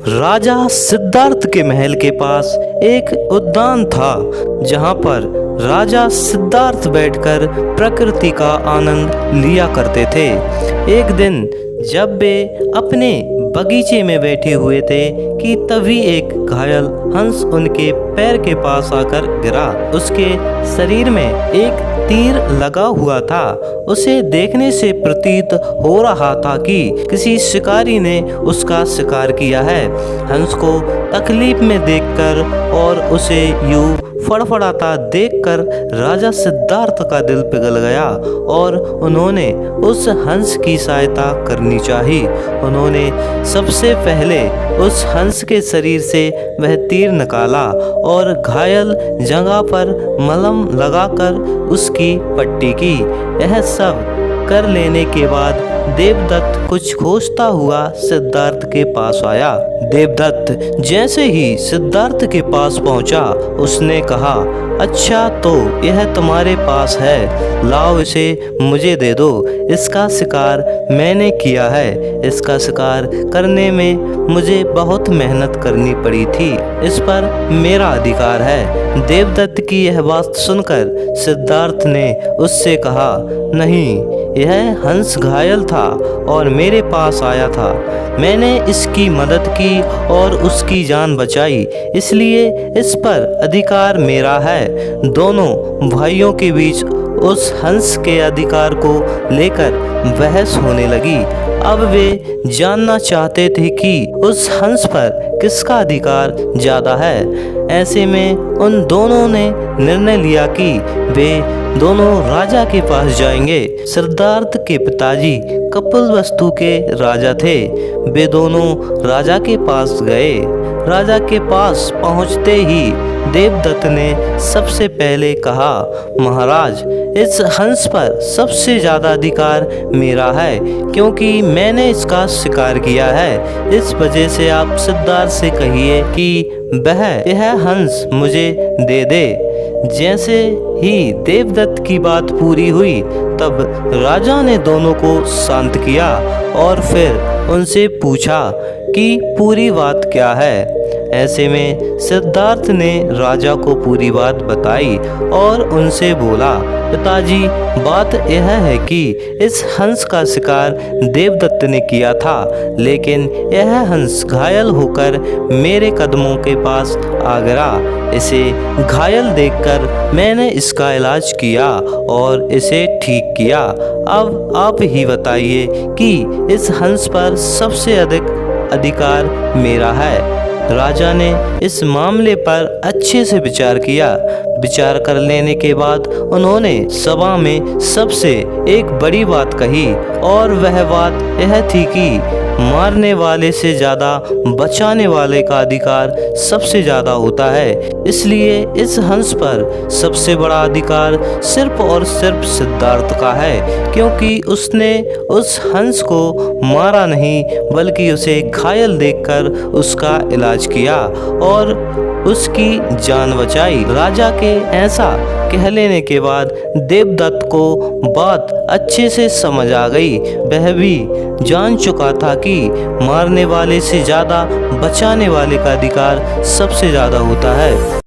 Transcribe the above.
राजा सिद्धार्थ के महल के पास एक उद्यान था, जहाँ पर राजा सिद्धार्थ बैठकर प्रकृति का आनंद लिया करते थे। एक दिन जब वे अपने बगीचे में बैठे हुए थे कि तभी एक घायल हंस उनके पैर के पास आकर गिरा। उसके शरीर में एक तीर लगा हुआ था। उसे देखने से प्रतीत हो रहा था कि किसी शिकारी ने उसका शिकार किया है। हंस को तकलीफ में देखकर और उसे यूं फड़फड़ाता देखकर राजा सिद्धार्थ का दिल पिघल गया और उन्होंने उस हंस की सहायता करनी चाही। उन्होंने सबसे पहले उस हंस के शरीर से वह तीर निकाला और घायल जगह पर मलहम लगाकर उसकी पट्टी की। यह सब कर लेने के बाद देवदत्त कुछ खोजता हुआ सिद्धार्थ के पास आया। देवदत्त जैसे ही सिद्धार्थ के पास पहुंचा, उसने कहा, अच्छा तो यह तुम्हारे पास है, लाओ इसे मुझे दे दो। इसका शिकार मैंने किया है। इसका शिकार करने में मुझे बहुत मेहनत करनी पड़ी थी। इस पर मेरा अधिकार है। देवदत्त की यह बात सुनकर सिद्धार्थ ने उससे कहा, नहीं, यह हंस घायल था और मेरे पास आया था। मैंने इसकी मदद की और उसकी जान बचाई, इसलिए इस पर अधिकार मेरा है। दोनों भाइयों के बीच उस हंस के अधिकार को लेकर बहस होने लगी। अब वे जानना चाहते थे कि उस हंस पर किसका अधिकार ज़्यादा है। ऐसे में उन दोनों ने निर्णय लिया कि वे दोनों राजा के पास जाएंगे। सिद्धार्थ के पिताजी कपिलवस्तु के राजा थे। वे दोनों राजा के पास गए। राजा के पास पहुंचते ही देवदत्त ने सबसे पहले कहा, महाराज, इस हंस पर सबसे ज़्यादा अधिकार मेरा है, क्योंकि मैंने इसका शिकार किया है। इस वजह से आप सिद्धार्थ से कहिए कि वह यह हंस मुझे दे दे। जैसे ही देवदत्त की बात पूरी हुई, तब राजा ने दोनों को शांत किया और फिर उनसे पूछा कि पूरी बात क्या है। ऐसे में सिद्धार्थ ने राजा को पूरी बात बताई और उनसे बोला, पिताजी, बात यह है कि इस हंस का शिकार देवदत्त ने किया था, लेकिन यह हंस घायल होकर मेरे कदमों के पास आ गिरा। इसे घायल देखकर मैंने इसका इलाज किया और इसे ठीक किया। अब आप ही बताइए कि इस हंस पर सबसे अधिक अधिकार मेरा है। राजा ने इस मामले पर अच्छे से विचार किया। विचार कर लेने के बाद उन्होंने सभा में सबसे एक बड़ी बात कही, और वह बात यह थी कि मारने वाले से ज़्यादा बचाने वाले का अधिकार सबसे ज़्यादा होता है। इसलिए इस हंस पर सबसे बड़ा अधिकार सिर्फ और सिर्फ सिद्धार्थ का है, क्योंकि उसने उस हंस को मारा नहीं, बल्कि उसे घायल देखकर उसका इलाज किया और उसकी जान बचाई। राजा के ऐसा कह लेने के बाद देवदत्त को बात अच्छे से समझ आ गई। वह भी जान चुका था कि मारने वाले से ज़्यादा बचाने वाले का अधिकार सबसे ज़्यादा होता है।